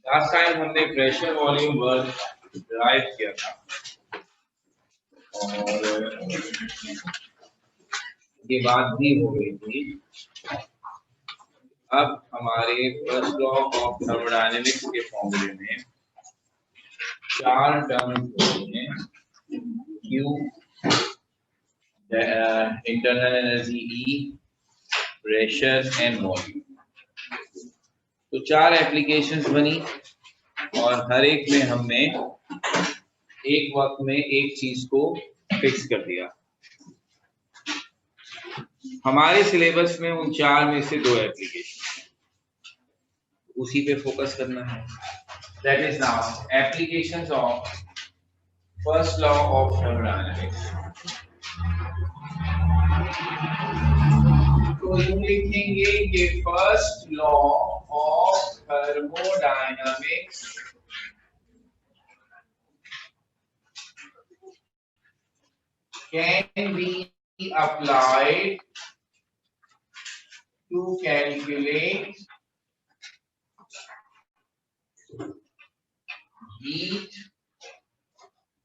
Last time हमने pressure volume work drive किया था और ये बात भी हो गई थी। अब हमारे फर्स्ट लॉ ऑफ थर्मोडायनेमिक्स के फॉर्मूले में 4 टर्म्स होते हैं, Q, internal energy E, pressure and volume. तो 4 एप्लीकेशंस बनी और हर एक में हमने एक वक्त में एक चीज को फिक्स कर दिया। हमारे सिलेबस में उन 4 में से 2 एप्लीकेशन, उसी पे फोकस करना है। That is now applications of first law of thermodynamics. तो हम लिखेंगे कि first law of thermodynamics can be applied to calculate heat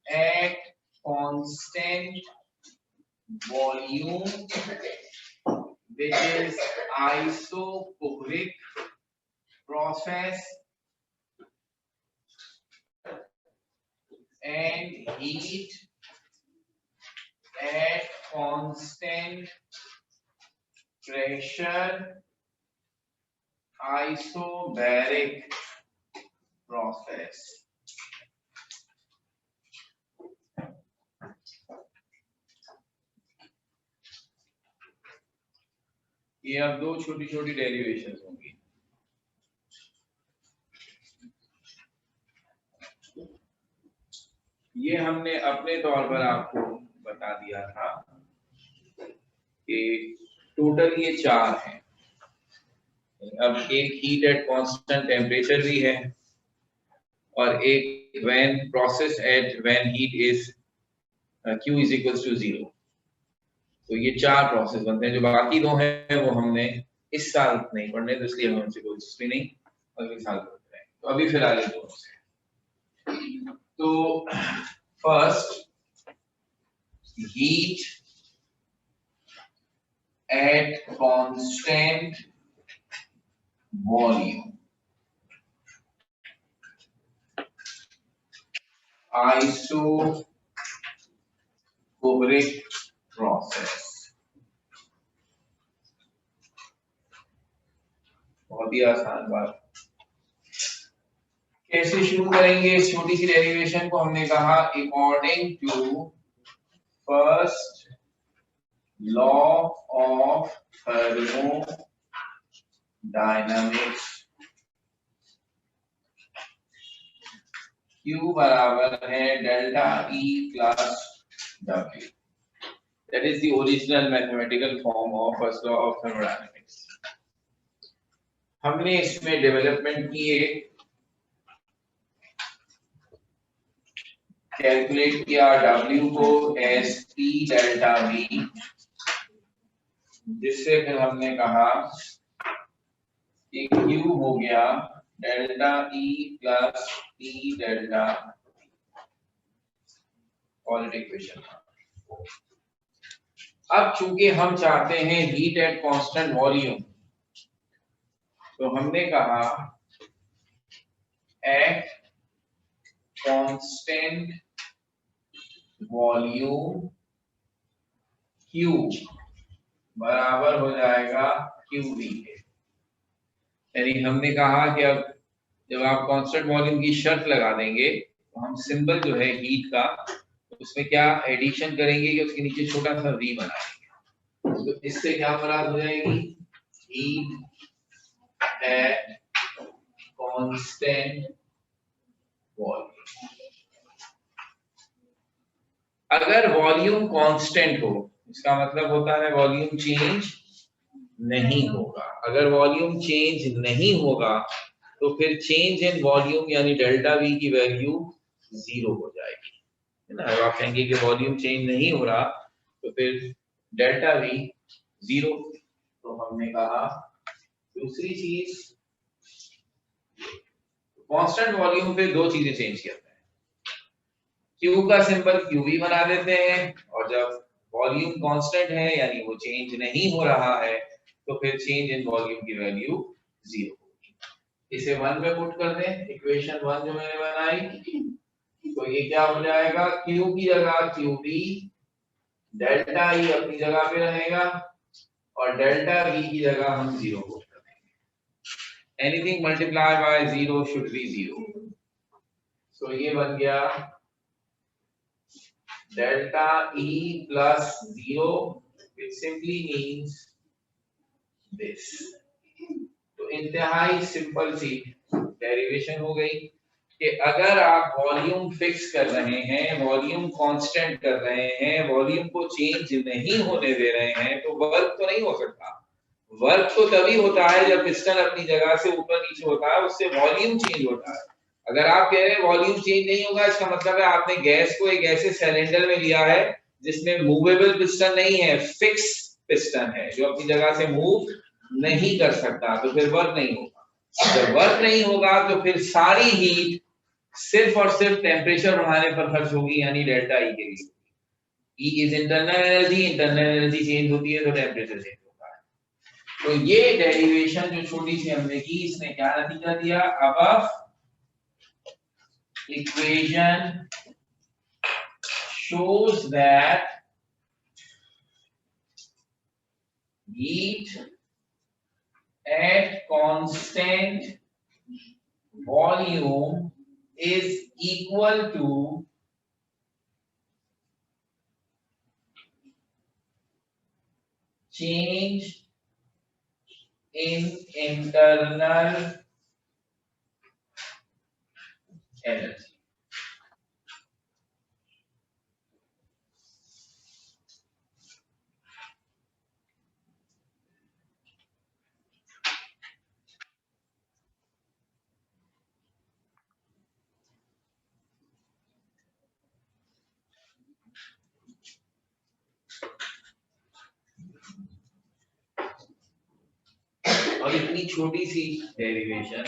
at constant volume, which is isopropylic process, and heat at constant pressure, isobaric process. ये अब 2 छोटी छोटी derivations होंगी। ये हमने अपने तौर पर आपको बता दिया था कि टोटल ये 4 हैं। अब एक हीट एट कांस्टेंट टेम्परेचर भी है और एक when process at when heat is Q is equals to 0। तो ये 4 प्रोसेस बनते हैं। जो बाकी 2 हैं वो हमने इस साल नहीं पढ़ने, तो इसलिए हम उनसे कोई दिलचस्पी नहीं, अगले साल पढ़ते हैं। तो अभी फिलहाल ये 2 से। तो first, heat at constant volume, isobaric process। बहुत ही आसान बात। कैसे शुरू करेंगे इस छोटी सी डेरिवेशन को? हमने कहा according to first law of thermodynamics, Q बराबर है delta E plus W। That is the original mathematical form of first law of thermodynamics। हमने इसमें डेवलपमेंट किए, कैलकुलेट किया W को एस P डेल्टा V, जिससे फिर हमने कहा कि Q हो गया delta E plus P delta, quality equation. अब चूंकि हम चाहते हैं हीट एट कांस्टेंट वॉल्यूम, तो हमने कहा एट कांस्टेंट वॉल्यूम Q बराबर हो जाएगा QV के। यानी हमने कहा कि अब जब आप कांस्टेंट वॉल्यूम की शर्त लगा देंगे तो हम सिंबल जो है हीट का उसमें क्या एडिशन करेंगे कि उसके नीचे छोटा सा v बनाएंगे, तो इससे क्या मुराद हो जाएगी, हीट एट कांस्टेंट वॉल्यूम। अगर वॉल्यूम कांस्टेंट हो इसका मतलब होता है वॉल्यूम चेंज नहीं होगा। अगर वॉल्यूम चेंज नहीं होगा तो फिर चेंज इन वॉल्यूम यानी डेल्टा वी की वैल्यू 0 हो जाएगी, है ना। अगर आप कहेंगे कि वॉल्यूम चेंज नहीं हो रहा तो फिर डेल्टा वी 0। तो हमने कहा दूसरी चीज, कांस्टेंट वॉल्यूम पे दो चीजें चेंज करते हैं, Q का सिंबल QV बना देते हैं, और जब वॉल्यूम कांस्टेंट है यानी वो चेंज नहीं हो रहा है तो फिर चेंज इन वॉल्यूम की वैल्यू 0 होगी। इसे 1 में पुट कर दें, इक्वेशन 1 जो मैंने बनाई, तो ये क्या हो जाएगा, Q की जगह QV, डेल्टा E अपनी जगह पे रहेगा और डेल्टा V की जगह हम 0 पुट कर देंगे। Anything multiply by 0 should be 0। तो ये बन गया delta E plus 0, which simply means this। तो इंतहाई सिंपल सी डेरिवेशन हो गई कि अगर आप वॉल्यूम फिक्स कर रहे हैं, वॉल्यूम कांस्टेंट कर रहे हैं, वॉल्यूम को चेंज नहीं होने दे रहे हैं, तो वर्क तो नहीं हो सकता। वर्क तो तभी होता है जब पिस्टन अपनी जगह से ऊपर नीचे होता है, उससे वॉल्यूम चेंज होता है। अगर आप कह रहे हैं वॉल्यूम चेंज नहीं होगा, इसका मतलब है आपने गैस को एक ऐसे सिलेंडर में लिया है जिसमें मूवेबल पिस्टन नहीं है, फिक्स पिस्टन है जो अपनी जगह से मूव नहीं कर सकता, तो फिर वर्क नहीं होगा। जब वर्क नहीं होगा तो फिर सारी हीट सिर्फ और सिर्फ टेम्परेचर बढ़ाने पर खर्च होगी, यानी डेल्टा ई के लिए। E is internal energy, internal energy change होती है तो टेम्परेचर चेंज होता है। तो ये डेरिवेशन जो छोटी सी हमने की, इसने क्या नतीजा दिया, अब equation shows that heat at constant volume is equal to change in internal energy। और इतनी छोटी सी डेरिवेशन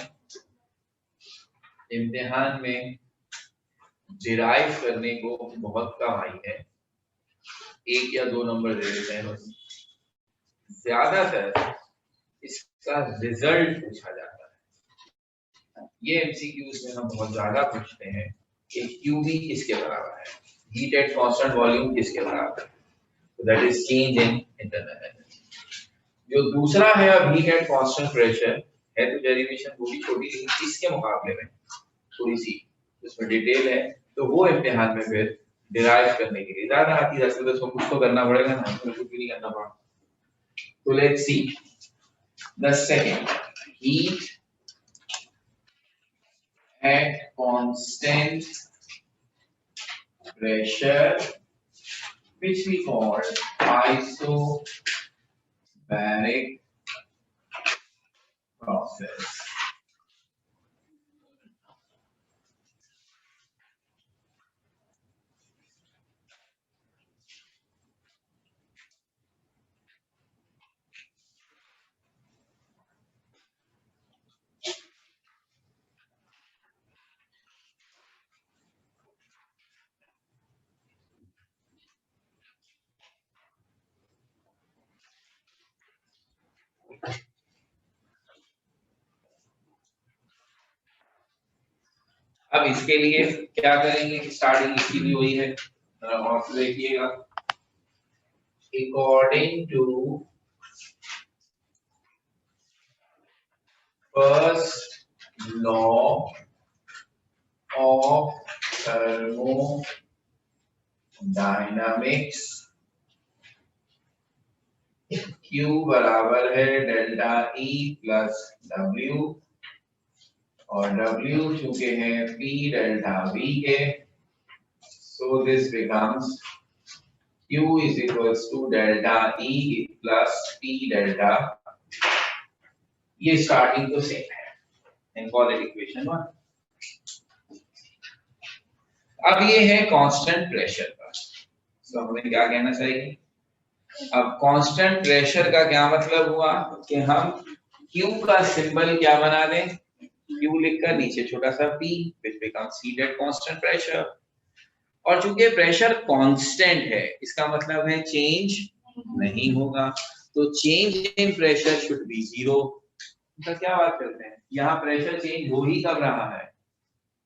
इम्तिहान में डिराइव करने को बहुत कम आई है, 1 या 2 नंबर दे देते हैं बस। ज्यादातर इसका रिजल्ट पूछा जाता है। ये एमसीक्यूज में हम बहुत ज्यादा पूछते हैं कि QV किसके बराबर है, हीट एट कांस्टेंट वॉल्यूम किसके बराबर है, तो that is change in internal energy. जो दूसरा है अब हीट एट कांस्टेंट प्रेशर है, तो डेरिवेशन वो भी छोटी लेकिन इसके मुकाबले में थोड़ी सी उसमें डिटेल है, तो वो इम्तिहान में फिर डिराइव करने के लिए ज्यादा आती है, तो उसको कुछ तो करना पड़ेगा ना, कुछ भी नहीं करना पड़ा। तो let's see the second, heat at constant pressure, which we call isobaric process। अब इसके लिए क्या करेंगे, स्टार्टिंग इसकी भी वही है, और से देखिएगा, according to first law of thermodynamics, dynamics Q बराबर है डेल्टा E प्लस W और W चूंकि है P डेल्टा V के, so this becomes Q is equals to delta E plus P delta, ये स्टार्टिंग तो सेम है, इनकॉल इक्वेशन 1। अब ये है कांस्टेंट प्रेशर का, तो हमें क्या कहना चाहिए? अब कांस्टेंट प्रेशर का क्या मतलब हुआ कि हम Q का सिंबल क्या बना दें, Q लिखकर नीचे छोटा सा P, which becomes C at constant pressure। और चूंकि प्रेशर कांस्टेंट है, इसका मतलब है चेंज नहीं होगा, तो change in pressure should be zero. तो क्या बात करते हैं, यहाँ प्रेशर चेंज हो ही कब रहा है,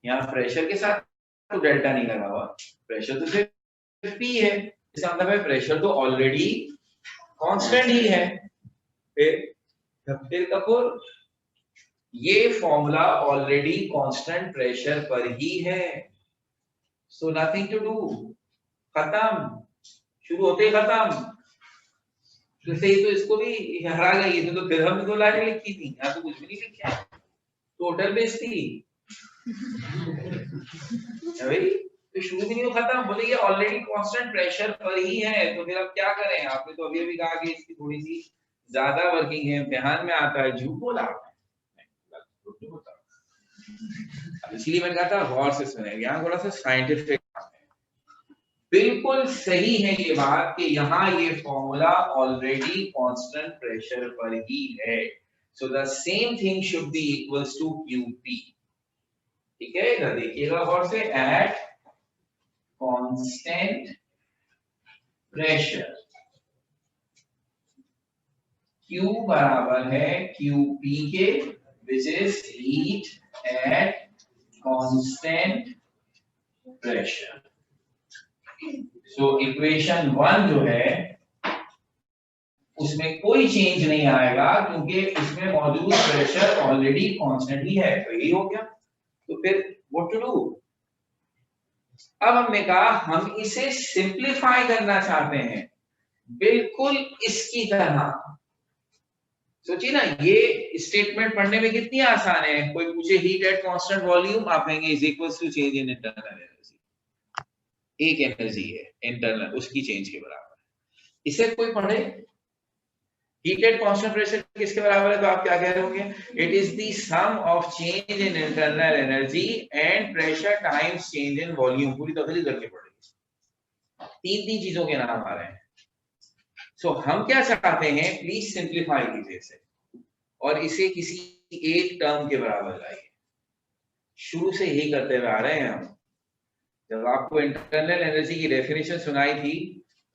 यहाँ प्रेशर के साथ तो डेल्टा नहीं लगा हुआ, प्रेशर तो सिर्फ P है, इसका मतलब है प्रेशर तो ऑलरेडी कांस्टेंट ही है। फिर कपूर, ये फॉर्मूला ऑलरेडी कांस्टेंट प्रेशर पर ही है, सो नथिंग टू डू, खत्म, शुरू होते ही खत्म। जैसे ही तो इसको भी हरा गई, तो फिर हमने 2 लाइनें लिखी थी, यहाँ तो कुछ भी नहीं लिखा है, टोटल बेइज्जती भाई, तो शुरू भी नहीं हो खत्म, बोले ये ऑलरेडी कांस्टेंट प्रेशर पर ही है, तो फिर अब क्या करें? आपने तो अभी अभी कहा कि इसकी थोड़ी सी ज्यादा वर्किंग है, इम्तिहान में आता है, झूठ बोला इसलिए मैंने कहा था गौर से सुने, यहाँ थोड़ा सा साइंटिफिक बिल्कुल सही है ये बात कि यहाँ ये फॉर्मूला ऑलरेडी कांस्टेंट प्रेशर पर ही है, so the same thing should be equals to QP। ठीक है, इधर देखिएगा गौर से, एट कांस्टेंट प्रेशर Q बराबर है QP के, which is heat at constant pressure। So equation 1 जो है उसमें कोई चेंज नहीं आएगा, क्योंकि उसमें मौजूद प्रेशर ऑलरेडी कांस्टेंट ही है, तो यही हो गया। तो फिर व्हाट टू डू? अब हमने कहा हम इसे सिंप्लीफाई करना चाहते हैं, बिल्कुल इसकी तरह। सोचिए ना, ये स्टेटमेंट पढ़ने में कितनी आसान है, कोई पूछे हीट एट कांस्टेंट वॉल्यूम, आप कहेंगे is equals to change in internal energy, एक एनर्जी है इंटरनल, उसकी चेंज के बराबर। इसे कोई पढ़े हीट एट कांस्टेंट प्रेशर किसके बराबर है, तो आप क्या कह रहे होंगे? It is the sum of change in internal energy and pressure times change in volume. पूरी तफसील करके पढ़ेंगे, तीन चीजों के नाम आ रहे हैं। सो हम क्या चाहते हैं, प्लीज सिंप्लीफाई कीजिए इसे और इसे किसी एक टर्म के बराबर लाइए। शुरू से यही करते हुए आ रहे हैं हम। जब आपको इंटरनल एनर्जी की डेफिनेशन सुनाई थी,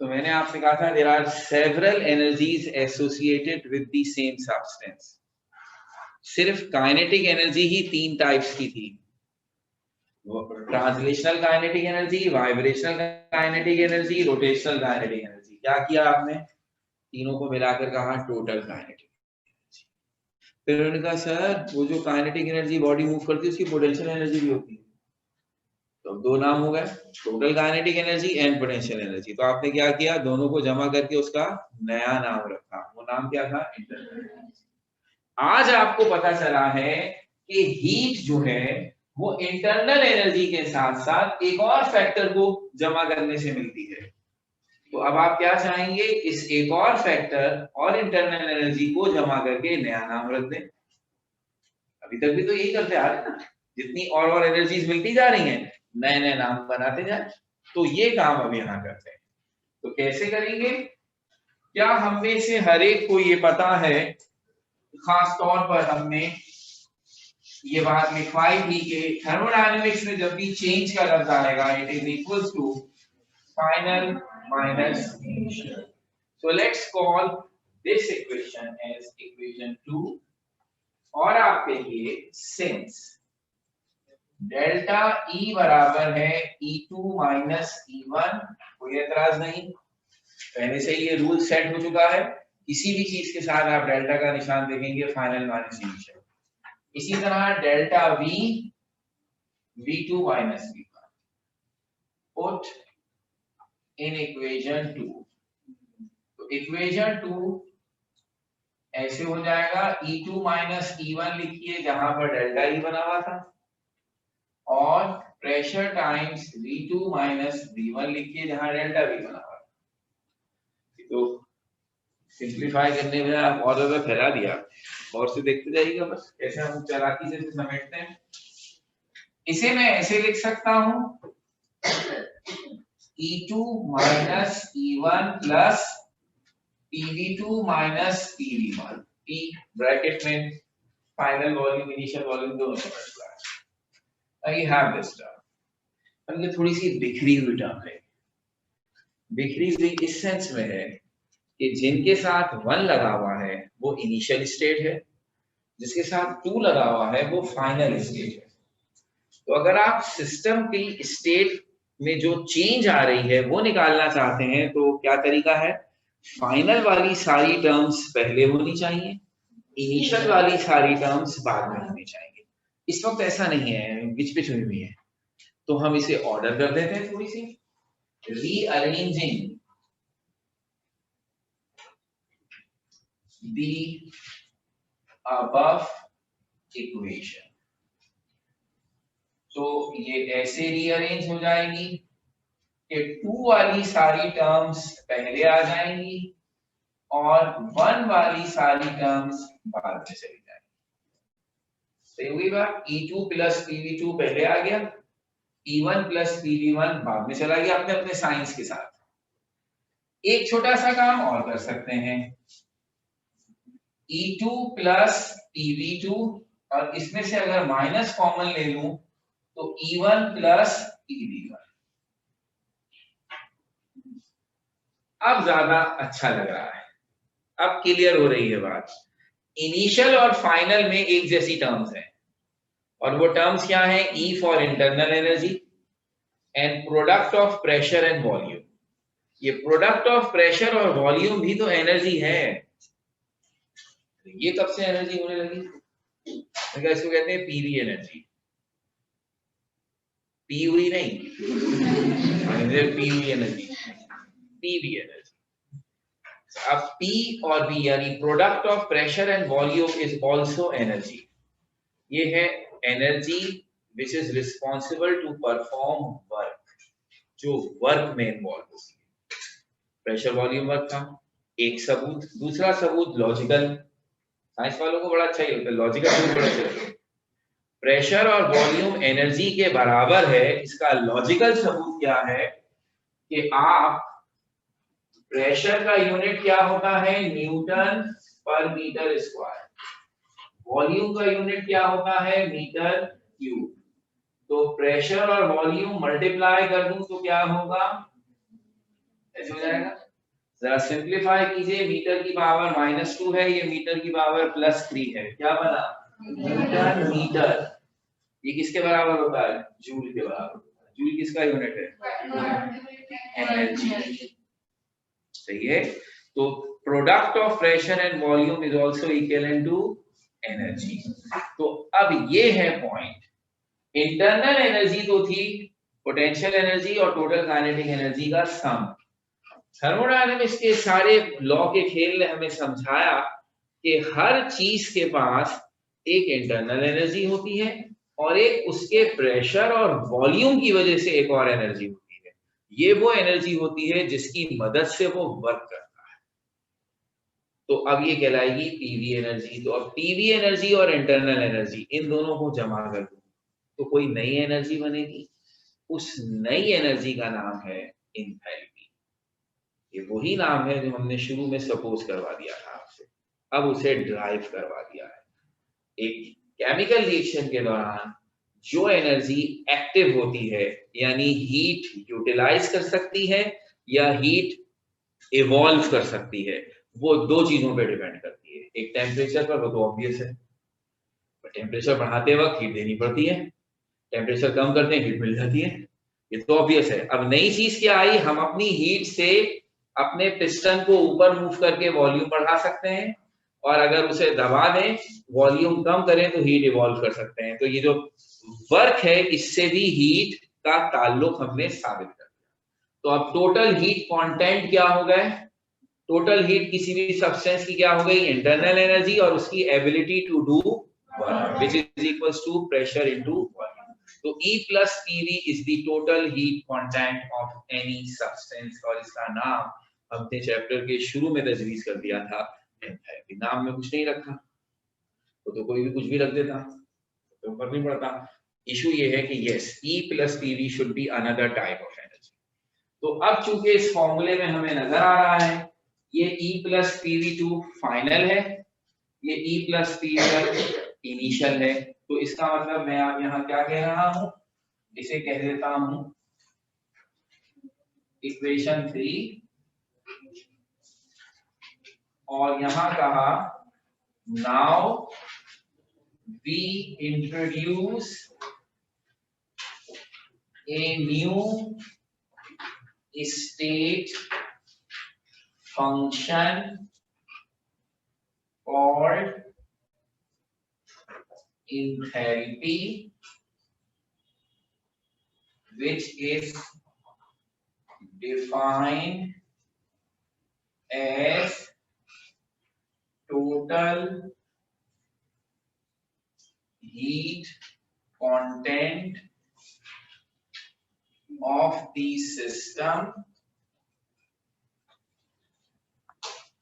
तो मैंने आपसे कहा था there are several energies associated with the same substance. सिर्फ काइनेटिक एनर्जी ही 3 टाइप्स की थी, translational kinetic energy, vibrational kinetic energy, rotational kinetic energy. क्या किया आपने? तीनों को मिलाकर कहा टोटल काइनेटिक। फिर उन्होंने कहा सर वो जो काइनेटिक एनर्जी बॉडी मूव करती है उसकी पोटेंशियल एनर्जी भी होती है, तो 2 नाम हो गए, total kinetic energy and potential energy. तो आपने क्या किया, दोनों को जमा करके उसका नया नाम रखा, वो नाम क्या था? Internal energy. आज आपको पता चला है कि हीट जो है वो इंटरनल एनर्जी के साथ साथ एक और फैक्टर को जमा करने से मिलती है। तो अब आप क्या चाहेंगे, इस एक और फैक्टर और इंटरनल एनर्जी को जमा करके नया नाम रख दें। अभी तक भी तो यही करते आ रहे हैं ना, जितनी और एनर्जीज मिलती जा रही हैं, नए नए नाम बनाते जाए। तो ये काम अब यहाँ करते हैं। तो कैसे करेंगे? क्या हम में से हर एक को ये पता है, खास तौर पर हमने ये बात लिखवाई थी कि थर्मोडायनेमिक्स में जब भी चेंज का लफ्ज आएगा, it is equals to final minus initial. So let's call this equation as equation 2 और आपके लिए since डेल्टा E बराबर है E2 minus E1, कोई एतराज नहीं, पहले से ही ये रूल सेट हो चुका है, किसी भी चीज के साथ आप डेल्टा का निशान देखेंगे फाइनल माइनस इनिशियल। इसी तरह delta V V2 minus V1 put in equation 2। तो इक्वेशन 2 ऐसे हो जाएगा, E2 माइनस E1 लिखिए जहां पर डेल्टा E बना हुआ था, और pressure times V2 minus V1 लिखिए जहां डेल्टा V बना हुआ था। तो सिंप्लीफाई करने में आप और ज्यादा फैला दिया, और से देखते जाइएगा बस कैसे हम चालाकी से समेटते हैं। इसे मैं ऐसे लिख सकता हूं, E2 minus E1 plus PV2 minus PV1, P bracket में फाइनल वॉल्यूम इनिशियल वॉल्यूम दोनों का multiply. I have this term. अब ये थोड़ी सी बिखरी हुई टर्म है। बिखरी हुई इस सेंस में है कि जिनके साथ 1 लगा हुआ है वो इनिशियल स्टेट है, जिसके साथ 2 लगा हुआ है वो फाइनल स्टेट है। तो अगर आप सिस्टम की स्टेट में जो चेंज आ रही है वो निकालना चाहते हैं तो क्या तरीका है, फाइनल वाली सारी टर्म्स पहले होनी चाहिए, इनिशियल वाली सारी टर्म्स बाद में होनी चाहिए। इस वक्त ऐसा नहीं है, बीच बीच हुई है। तो हम इसे ऑर्डर कर देते हैं, थोड़ी सी रीअरेंजिंग the above equation। तो ये ऐसे रीअरेंज हो जाएगी कि 2 वाली सारी टर्म्स पहले आ जाएंगी और 1 वाली सारी टर्म्स बाद में चली जाएंगी। सही होगी बात। E2 प्लस PV2 पहले आ गया, E1 प्लस PV1 बाद में चला गया, अपने अपने साइंस के साथ। एक छोटा सा काम और कर सकते हैं, E2 प्लस PV2 और इसमें से अगर माइनस कॉमन ले लूं तो E1 प्लस PV1। अब ज्यादा अच्छा लग रहा है, अब क्लियर हो रही है बात। इनिशियल और फाइनल में एक जैसी टर्म्स हैं, और वो टर्म्स क्या हैं, E for internal energy and product of pressure and volume. ये प्रोडक्ट ऑफ प्रेशर और वॉल्यूम भी तो एनर्जी है। ये कब से एनर्जी होने लगी, इसको कहते हैं पीवी एनर्जी। पी हुई नहीं, पी हुई एनर्जी, पीवी एनर्जी। अब P और V यानी product of pressure and volume is also energy. ये है energy which is responsible to perform work, जो वर्क में इन्वॉल्व होती है। प्रेशर वॉल्यूम वर्क था एक सबूत। दूसरा सबूत लॉजिकल, साइंस वालों को बड़ा अच्छा ही होता है, लॉजिकल सबूत बड़ा अच्छा होता है। प्रेशर और वॉल्यूम एनर्जी के बराबर है, इसका लॉजिकल सबूत क्या है कि आप प्रेशर का यूनिट क्या होता है, न्यूटन पर मीटर स्क्वायर, वॉल्यूम का यूनिट क्या होता है, मीटर क्यूब। तो प्रेशर और वॉल्यूम मल्टीप्लाई कर दूं तो क्या होगा, ऐसे हो जाएगा। जरा सिंप्लीफाई कीजिए, मीटर की पावर -2 है, ये मीटर की पावर +3 है, क्या बना, न्यूटन मीटर। ये किसके बराबर होता है, जूल के बराबर। जूल किसका यूनिट है, एनर्जी। सही है। तो product of pressure and volume is also equivalent to energy. तो अब ये है पॉइंट। इंटरनल एनर्जी तो थी पोटेंशियल एनर्जी और टोटल काइनेटिक एनर्जी का सम। थर्मोडायनामिक्स के सारे लॉ के खेल ने हमें समझाया कि हर चीज के पास एक इंटरनल एनर्जी होती है और एक उसके प्रेशर और वॉल्यूम की वजह से एक और एनर्जी होती है। ये वो एनर्जी होती है जिसकी मदद से वो वर्क करता है। तो अब ये कहलाएगी पीवी एनर्जी। तो अब पीवी एनर्जी और इंटरनल एनर्जी इन दोनों को जमा कर दूं तो कोई नई एनर्जी बनेगी। उस नई एनर्जी का नाम है एंथैल्पी। ये वही नाम है जो हमने शुरू में सपोज करवा दिया था आपसे, अब उसे ड्राइव करवा दिया है। एक केमिकल रिएक्शन के दौरान जो एनर्जी एक्टिव होती है, यानी हीट यूटिलाइज कर सकती है या हीट इवॉल्व कर सकती है, वो दो चीजों पे डिपेंड करती है। एक टेम्परेचर पर, वो तो ऑब्वियस है, टेम्परेचर बढ़ाते वक्त हीट देनी पड़ती है, टेम्परेचर कम करते हैं हीट मिल जाती है, ये तो ऑब्वियस है। अब नई चीज क्या आई, हम अपनी हीट से अपने पिस्टन को ऊपर मूव करके वॉल्यूम बढ़ा सकते हैं, और अगर उसे दबा दें, वॉल्यूम कम करें तो हीट इवॉल्व कर सकते हैं। तो ये जो वर्क है, इससे भी हीट का ताल्लुक हमने साबित कर दिया। तो अब टोटल हीट कंटेंट क्या हो गए, टोटल हीट किसी भी सब्सटेंस की क्या हो गई, इंटरनल एनर्जी और उसकी ability to do work which is equals to pressure into volume. तो E plus PV is the total heat content of any substance और इसका नाम हमने चैप्टर के शुरू में तजवीज कर दिया था एंथैल्पी। नाम में कुछ नहीं रखा तो कोई भी कुछ भी रख देता तो फर्क नहीं पड़ता। इशू ये है कि yes E plus PV should be another type of energy। तो अब चूंकि इस फॉर्मूले में हमें नजर आ रहा है ये E plus PV2 फाइनल है, ये E plus PV1 इनिशियल है, तो इसका मतलब मैं आप यहाँ क्या कह रहा हूं, इसे कह देता हूं इक्वेशन 3 और यहां कहा now we introduce a new state function called enthalpy which is defined as total heat content of the system.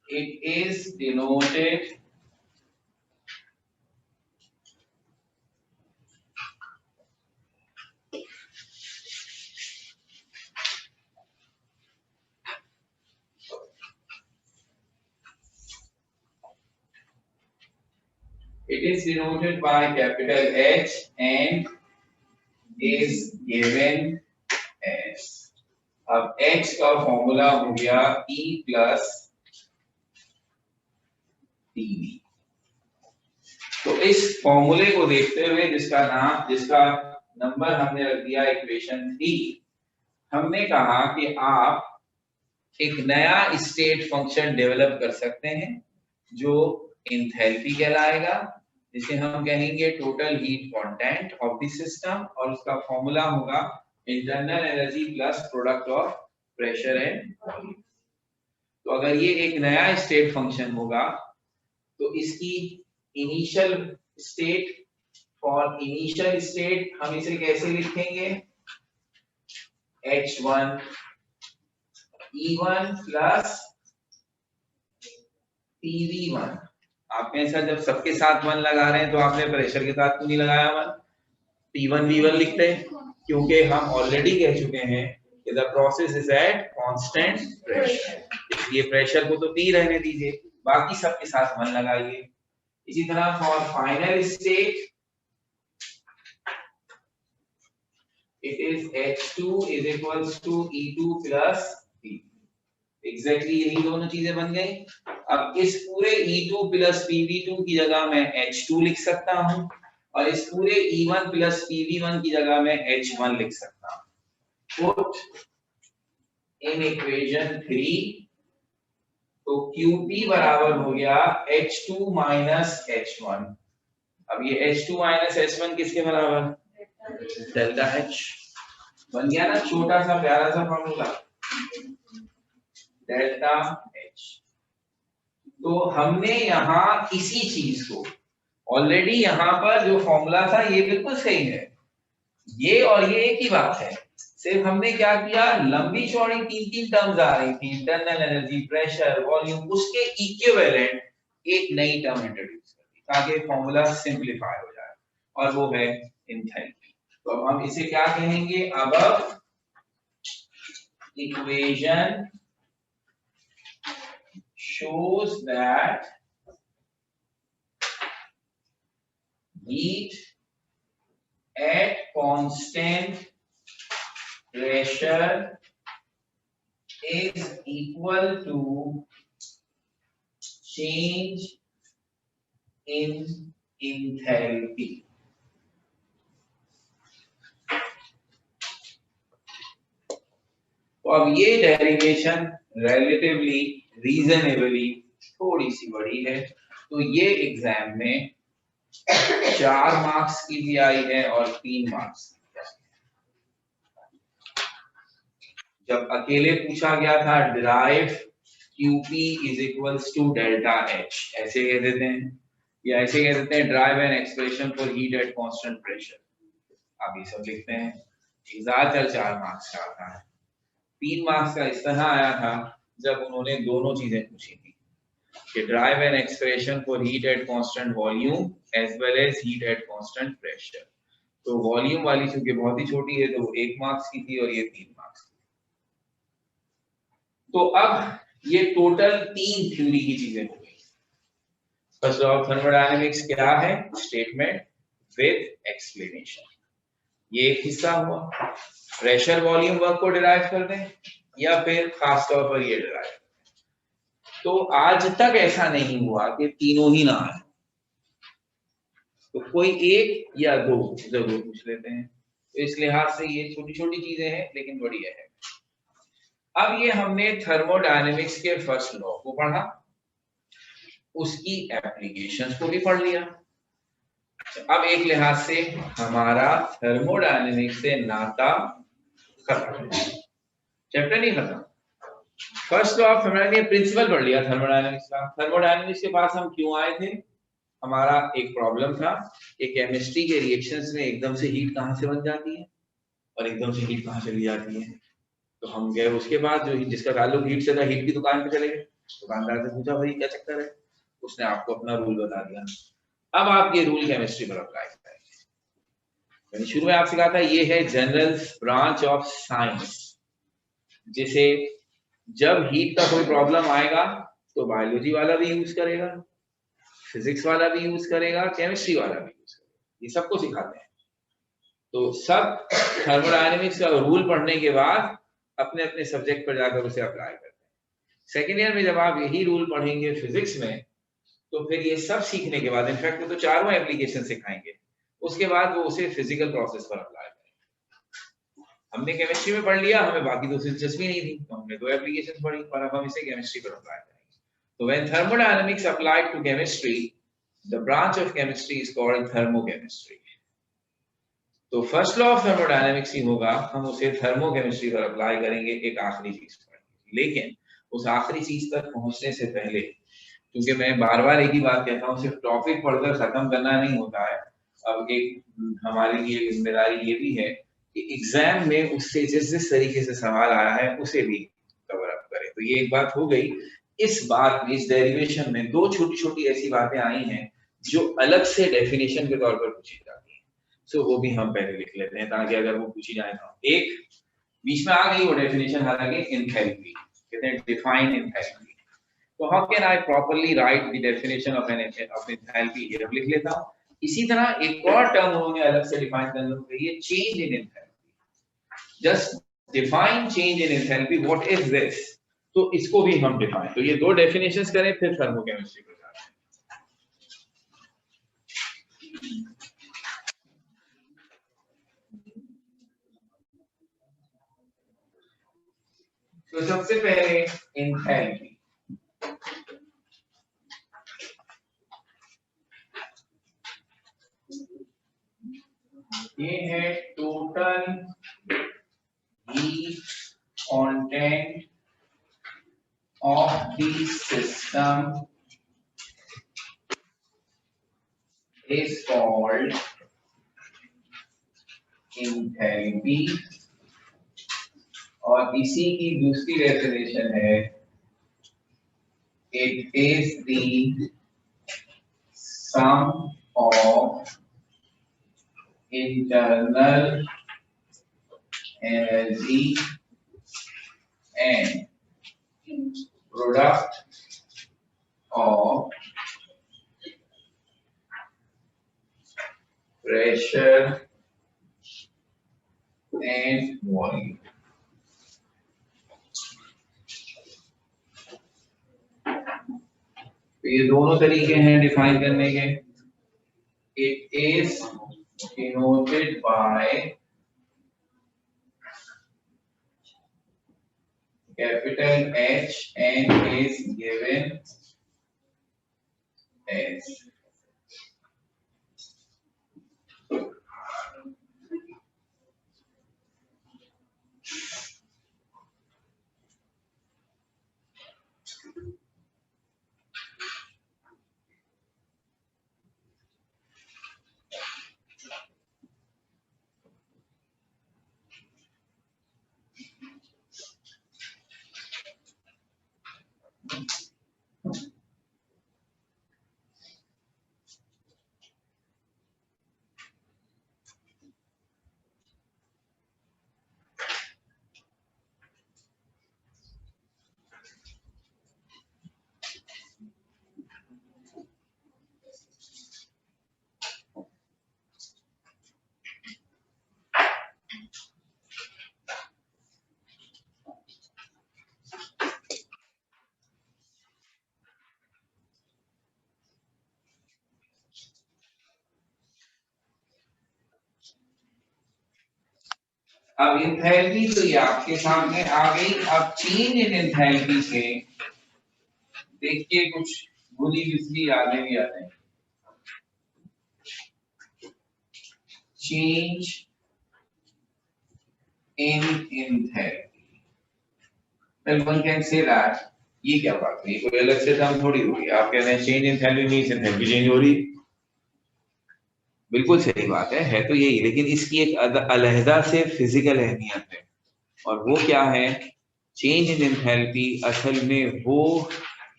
It is denoted by capital H and is given as। अब H का formula हो गया E plus PV। तो इस फॉर्मूले को देखते हुए जिसका नंबर हमने रख दिया इक्वेशन 3, हमने कहा कि आप एक नया स्टेट फंक्शन डेवलप कर सकते हैं जो एंथैल्पी कहलाएगा, जिसे हम कहेंगे total heat content of the system और उसका फॉर्मूला होगा internal energy plus product of pressure and volume. तो अगर ये एक नया स्टेट फंक्शन होगा तो इसकी initial state, for initial state हम इसे कैसे लिखेंगे, H1 E1 प्लस PV1। आपने ऐसा जब सबके साथ 1 लगा रहे हैं तो आपने प्रेशर के साथ क्यों नहीं लगाया 1, P1 V1 लिखते हैं, क्योंकि हम ऑलरेडी कह चुके हैं कि the process is eight constant pressure, इसलिए प्रेशर को तो P रहने दीजिए, बाकी सबके साथ 1 लगाइए। इसी तरह for final state it is H2 is equals to E2 plus P। Exactly यही दोनों चीजें बन गई। अब इस पूरे E2 plus PV2 की जगह मैं H2 लिख सकता हूं और इस पूरे E1 plus PV1 की जगह मैं H1 लिख सकता हूं। Put in equation 3 तो QP बराबर हो गया H2 minus H1। अब ये H2 minus H1 किसके बराबर, डेल्टा H। बन गया ना छोटा सा प्यारा सा फॉर्मूला, डेल्टा H। तो हमने यहाँ इसी चीज को ऑलरेडी यहाँ पर जो फॉर्मूला था ये बिल्कुल सही है, ये और ये एक ही बात है, सिर्फ हमने क्या किया, लंबी चौड़ी 3 टर्म्स आ रही थी, इंटरनल एनर्जी, प्रेशर, वॉल्यूम, उसके इक्विवेलेंट एक नई टर्म इंट्रोड्यूस कर दी ताकि फॉर्मूला सिंपलीफाई हो जाए और वो है एंथैल्पी। तो अब हम इसे क्या कहेंगे, अब equation shows that heat at constant pressure is equal to change in enthalpy। तो अब ये डेरिवेशन रिलेटिवली रीजनेबली थोड़ी सी बड़ी है, तो ये एग्जाम में 4 मार्क्स की भी आई है और 3 मार्क्स की भी आई है। जब अकेले पूछा गया था derive QP is equals to delta H, ऐसे कह देते हैं, या ऐसे कह देते हैं drive an expression for heat at constant pressure. आप ये सब लिखते हैं। ज्यादातर 4 मार्क्स का आता है। 3 मार्क्स का इस तरह आया था जब उन्होंने दोनों चीजें पूछी थी कि derive an expression for heat at constant volume as well as heat at constant pressure. तो वॉल्यूम वाली चूंकि बहुत ही छोटी है तो वो 1 मार्क्स की थी और ये 3 मार्क्स की। तो अब ये टोटल 3 थ्योरी की चीजें हो गई। फर्स्ट लॉ ऑफ थर्मोडायनेमिक्स क्या है? Statement with explanation. ये एक हिस्सा हुआ। प्रेशर वॉल्यूम वर्क को डिराइव कर दें या फिर खास तौर पर ये डिराइव। तो आज तक ऐसा नहीं हुआ कि तीनों ही ना आए, तो कोई एक या दो जरूर पूछ लेते हैं। तो इस लिहाज से ये छोटी छोटी चीजें हैं लेकिन बड़ी है। अब ये हमने थर्मोडायनेमिक्स के फर्स्ट लॉ को पढ़ा, उसकी एप्लीकेशंस को भी पढ़ लिया। अब एक लिहाज से हमारा थर्मोडायनेमिक्स से नाता खत्म, चैप्टर नहीं खत्म। First law of thermodynamics principle पढ़ लिया थर्मोडायनेमिक्स का। थर्मोडायनेमिक्स के पास हम क्यों आए थे? हमारा एक प्रॉब्लम था कि केमिस्ट्री के रिएक्शंस में एकदम से हीट कहां से बन जाती है और एकदम से हीट कहां चली जाती है। तो हम गए उसके बाद जो जिसका ताल्लुक हीट से था, हीट की दुकान पे चले गए, दुकानदार से पूछा भाई क्या चक्कर है, उसने आपको अपना रूल बता दिया। अब आप ये रूल केमिस्ट्री पर अप्लाई करेंगे। मैंने शुरू में आपसे कहा था ये है जनरल ब्रांच ऑफ साइंस, जिसे जब हीट का कोई प्रॉब्लम आएगा तो बायोलॉजी वाला भी यूज करेगा, फिजिक्स वाला भी यूज करेगा, केमिस्ट्री वाला भी यूज करेगा, ये सबको सिखाते हैं। तो सब थर्मोडायनेमिक्स का रूल पढ़ने के बाद अपने अपने सब्जेक्ट पर जाकर उसे अप्लाई करते हैं। सेकेंड ईयर में जब आप यही रूल पढ़ेंगे फिजिक्स में, तो फिर ये सब सीखने के बाद इनफैक्ट तो चारों एप्लीकेशन सिखाएंगे, उसके बाद वो उसे फिजिकल प्रोसेस पर अप्लाई करेंगे। हमने केमिस्ट्री में पढ़ लिया, हमें बाकी तो दिलचस्पी नहीं थी, तो हमने 2 एप्लीकेशन पढ़ी, पर अब हम इसे केमिस्ट्री पर अप्लाई करेंगे। तो when thermodynamics applied to chemistry, the branch of chemistry is called thermochemistry. तो फर्स्ट लॉ ऑफ थर्मोडायनेमिक्स ही होगा, हम उसे थर्मोकेमिस्ट्री पर अप्लाई करेंगे एक आखिरी चीज पर। लेकिन उस आखिरी चीज तक पहुंचने से पहले, क्योंकि मैं बार बार एक ही बात कहता हूँ, सिर्फ टॉपिक पढ़कर खत्म करना नहीं होता है। अब एक हमारे लिए जिम्मेदारी ये भी है कि एग्जाम में उससे जिस जिस तरीके से सवाल आया है उसे भी कवर अप करें। तो ये एक बात हो गई। इस बात में, इस डेरिवेशन में 2 छोटी छोटी ऐसी बातें आई हैं जो अलग से डेफिनेशन के तौर पर पूछी जाती है। सो वो भी हम पहले लिख लेते हैं ताकि अगर वो पूछी जाए तो। एक बीच में आ गई वो डेफिनेशन, हालांकि एंथैल्पी, कहते हैं डिफाइन एंथैल्पी। तो how can I properly right the definition of enthalpy? ये लिख लेता हूं। इसी तरह एक और टर्म उन्होंने अलग से डिफाइन करना चाहिए, change in enthalpy. Just define change in enthalpy, what is this? तो इसको भी हम डिफाइन, तो ये 2 डेफिनेशंस करें फिर थर्मोकेमिस्ट्री पर जाते हैं। तो सबसे पहले एंथैल्पी। ये है total heat content of the system is called enthalpy, और इसी की दूसरी डेफिनेशन है, it is the sum of internal energy and product of pressure and volume। तो ये दोनों तरीके हैं डिफाइन करने के। It is denoted by capital H and is given as अब एंथैल्पी तो ये आपके सामने आ गई। अब चेंज इन एंथैल्पी से देखिए कुछ भूली बिसरी यादें भी आ रही। Change in enthalpy, well one can say that, ये क्या बात है, कोई अलग से टर्म थोड़ी हो गई। आप कह रहे हैं change in enthalpy means enthalpy change हो रही, बिल्कुल सही बात है तो यही, लेकिन इसकी एक अलहदा से फिजिकल अहमियत है, और वो क्या है, चेंज इन एंथैल्पी असल में वो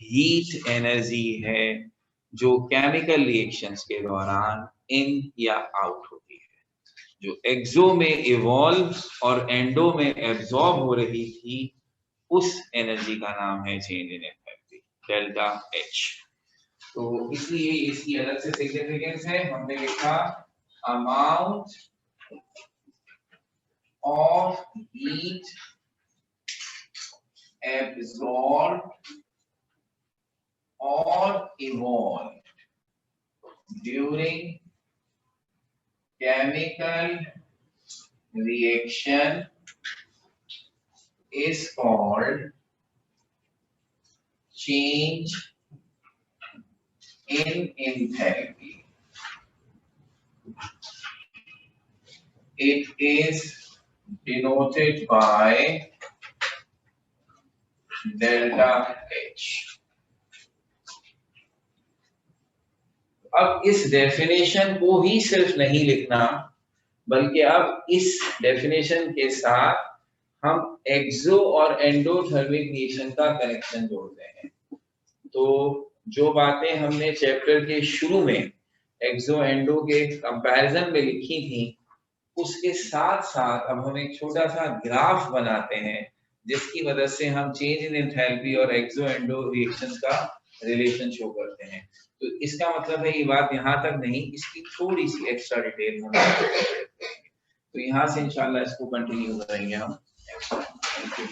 हीट एनर्जी है जो केमिकल रिएक्शंस के दौरान इन या आउट होती है, जो एक्सो में इवॉल्व और एंडो में एब्जॉर्ब हो रही थी, उस एनर्जी का नाम है change in enthalpy, delta H. तो इसलिए इसकी अलग से सिग्निफिकेंस है, हमने लिखा amount of heat absorbed or evolved during chemical reaction is called change in enthalpy. It is denoted by delta H। अब इस डेफिनेशन को ही सिर्फ नहीं लिखना, बल्कि अब इस डेफिनेशन के साथ हम एक्सो और एंडोथर्मिक रिएक्शन का कनेक्शन जोड़ते हैं। तो जो बातें हमने चैप्टर के शुरू में एक्सो एंडो के कंपैरिजन में लिखी थी, उसके साथ साथ अब हम एक छोटा सा ग्राफ बनाते हैं, जिसकी मदद से हम चेंज इन एंथैल्पी और एक्सो एंडो रिएक्शंस का रिलेशन शो करते हैं। तो इसका मतलब है ये बात यहाँ तक नहीं, इसकी थोड़ी सी एक्स्ट्रा डिटेल हम तो यहाँ से इंशाल्लाह इसको कंटिन्यू करेंगे हम। Thank you.